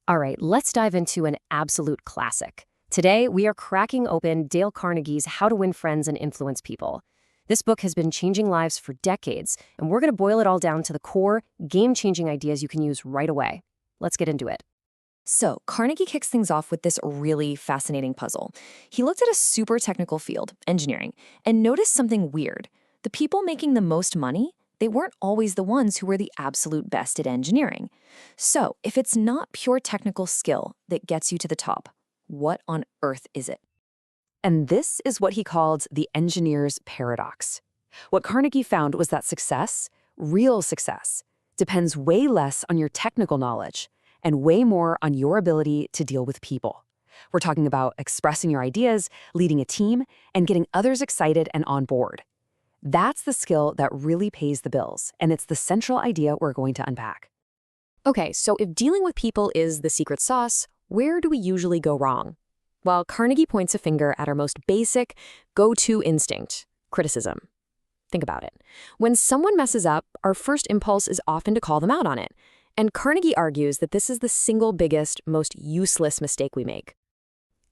All right, let's dive into an absolute classic. Today, we are cracking open Dale Carnegie's How to Win Friends and Influence People. This book has been changing lives for decades, and we're going to boil it all down to the core, game-changing ideas you can use right away. Let's get into it. So, Carnegie kicks things off with this really fascinating puzzle. He looked at a super technical field, engineering, and noticed something weird. The people making the most money, they weren't always the ones who were the absolute best at engineering. So, if it's not pure technical skill that gets you to the top, what on earth is it? And this is what he called the engineer's paradox. What Carnegie found was that success, real success, depends way less on your technical knowledge and way more on your ability to deal with people. We're talking about expressing your ideas, leading a team, and getting others excited and on board. That's the skill that really pays the bills, and it's the central idea we're going to unpack. Okay, so if dealing with people is the secret sauce, where do we usually go wrong? Well, Carnegie points a finger at our most basic, go-to instinct, criticism. Think about it. When someone messes up, our first impulse is often to call them out on it. And Carnegie argues that this is the single biggest, most useless mistake we make.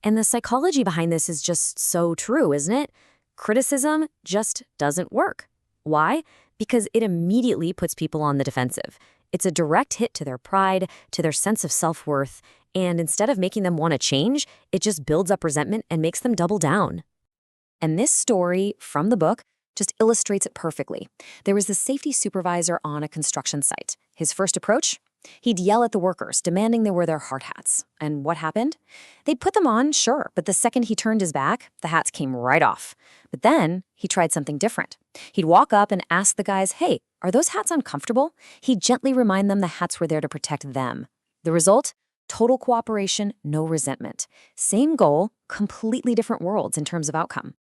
And the psychology behind this is just so true, isn't it? Criticism just doesn't work. Why? Because it immediately puts people on the defensive. It's a direct hit to their pride, to their sense of self-worth, and instead of making them want to change, it just builds up resentment and makes them double down. And this story from the book just illustrates it perfectly. There was this safety supervisor on a construction site. His first approach? He'd yell at the workers, demanding they wear their hard hats. And what happened? They'd put them on, sure, but the second he turned his back, the hats came right off. But then he tried something different. He'd walk up and ask the guys, hey, are those hats uncomfortable? He'd gently remind them the hats were there to protect them. The result? Total cooperation, no resentment. Same goal, completely different worlds in terms of outcome.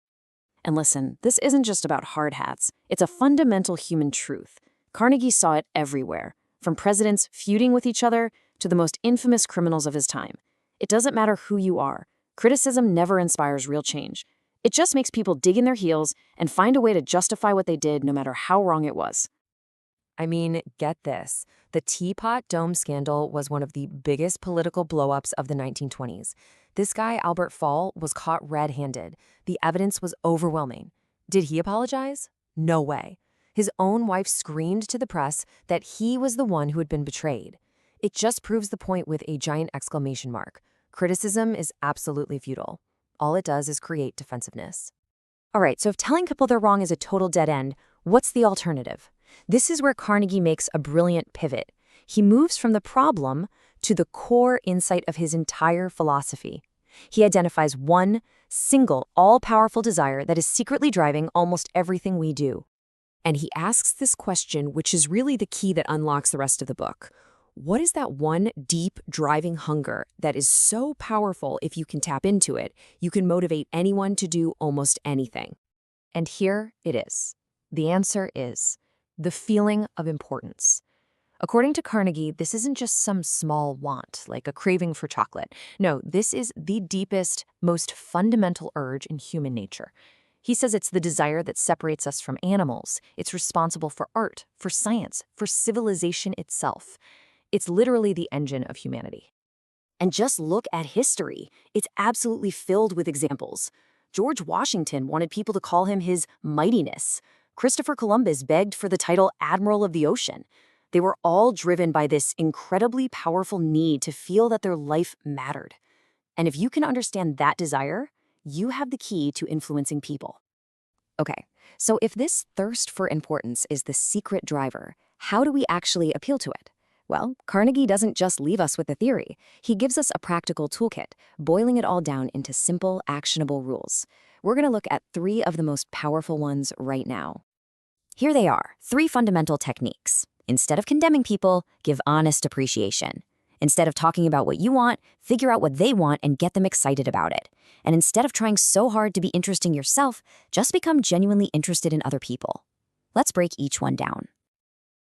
And listen, this isn't just about hard hats. It's a fundamental human truth. Carnegie saw it everywhere, from presidents feuding with each other to the most infamous criminals of his time. It doesn't matter who you are. Criticism never inspires real change. It just makes people dig in their heels and find a way to justify what they did no matter how wrong it was. I mean, get this. The Teapot Dome scandal was one of the biggest political blow-ups of the 1920s. This guy, Albert Fall, was caught red-handed. The evidence was overwhelming. Did he apologize? No way. His own wife screamed to the press that he was the one who had been betrayed. It just proves the point with a giant exclamation mark. Criticism is absolutely futile. All it does is create defensiveness. All right, so if telling people they're wrong is a total dead end, what's the alternative? This is where Carnegie makes a brilliant pivot. He moves from the problem to the core insight of his entire philosophy. He identifies one single, all-powerful desire that is secretly driving almost everything we do. And he asks this question, which is really the key that unlocks the rest of the book. What is that one deep, driving hunger that is so powerful if you can tap into it, you can motivate anyone to do almost anything? And here it is. The answer is the feeling of importance. According to Carnegie, this isn't just some small want, like a craving for chocolate. No, this is the deepest, most fundamental urge in human nature. He says it's the desire that separates us from animals. It's responsible for art, for science, for civilization itself. It's literally the engine of humanity. And just look at history. It's absolutely filled with examples. George Washington wanted people to call him his mightiness. Christopher Columbus begged for the title Admiral of the Ocean. They were all driven by this incredibly powerful need to feel that their life mattered. And if you can understand that desire, you have the key to influencing people. Okay, so if this thirst for importance is the secret driver, how do we actually appeal to it? Well, Carnegie doesn't just leave us with a theory. He gives us a practical toolkit, boiling it all down into simple, actionable rules. We're going to look at 3 of the most powerful ones right now. Here they are, 3 fundamental techniques. Instead of condemning people, give honest appreciation. Instead of talking about what you want, figure out what they want and get them excited about it. And instead of trying so hard to be interesting yourself, just become genuinely interested in other people. Let's break each one down.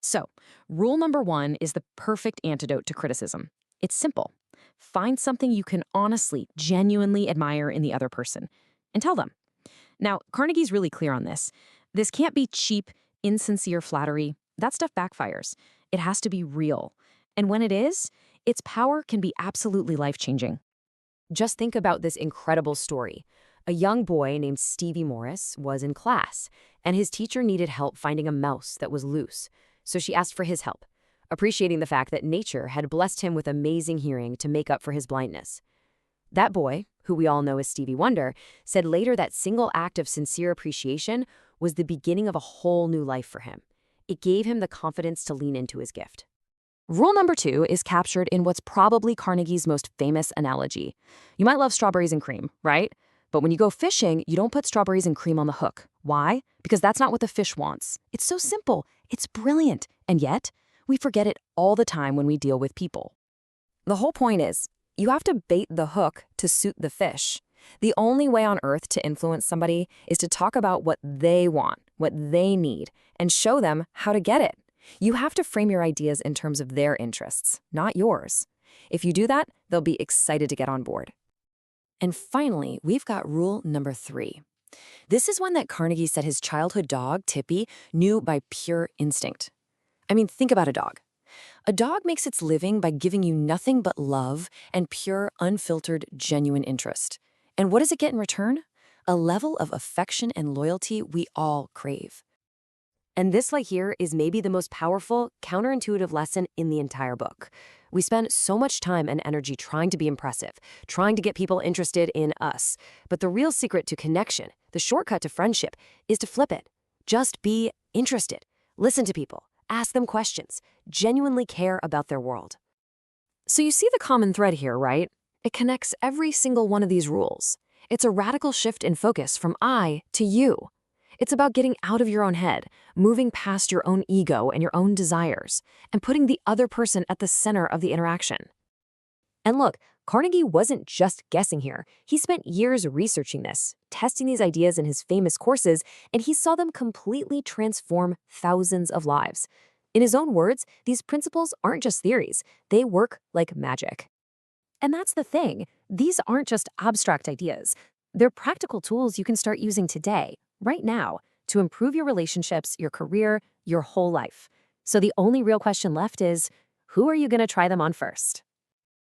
So, rule number 1 is the perfect antidote to criticism. It's simple. Find something you can honestly, genuinely admire in the other person, and tell them. Now, Carnegie's really clear on this. This can't be cheap, insincere flattery. That stuff backfires. It has to be real. And when it is, Its power can be absolutely life-changing. Just think about this incredible story. A young boy named Stevie Morris was in class, and his teacher needed help finding a mouse that was loose, so she asked for his help, appreciating the fact that nature had blessed him with amazing hearing to make up for his blindness. That boy, who we all know as Stevie Wonder, said later that single act of sincere appreciation was the beginning of a whole new life for him. It gave him the confidence to lean into his gift. Rule number 2 is captured in what's probably Carnegie's most famous analogy. You might love strawberries and cream, right? But when you go fishing, you don't put strawberries and cream on the hook. Why? Because that's not what the fish wants. It's so simple. It's brilliant. And yet, we forget it all the time when we deal with people. The whole point is, you have to bait the hook to suit the fish. The only way on earth to influence somebody is to talk about what they want, what they need, and show them how to get it. You have to frame your ideas in terms of their interests, not yours. If you do that, they'll be excited to get on board. And finally, we've got rule number 3. This is one that Carnegie said his childhood dog, Tippy, knew by pure instinct. I mean, think about a dog. A dog makes its living by giving you nothing but love and pure, unfiltered, genuine interest. And what does it get in return? A level of affection and loyalty we all crave. And this right here is maybe the most powerful, counterintuitive lesson in the entire book. We spend so much time and energy trying to be impressive, trying to get people interested in us. But the real secret to connection, the shortcut to friendship, is to flip it. Just be interested. Listen to people. Ask them questions. Genuinely care about their world. So you see the common thread here, right? It connects every single one of these rules. It's a radical shift in focus from I to you. It's about getting out of your own head, moving past your own ego and your own desires, and putting the other person at the center of the interaction. And look, Carnegie wasn't just guessing here. He spent years researching this, testing these ideas in his famous courses, and he saw them completely transform thousands of lives. In his own words, these principles aren't just theories. They work like magic. And that's the thing. These aren't just abstract ideas. They're practical tools you can start using today, right now, to improve your relationships, your career, your whole life. So the only real question left is, who are you going to try them on first?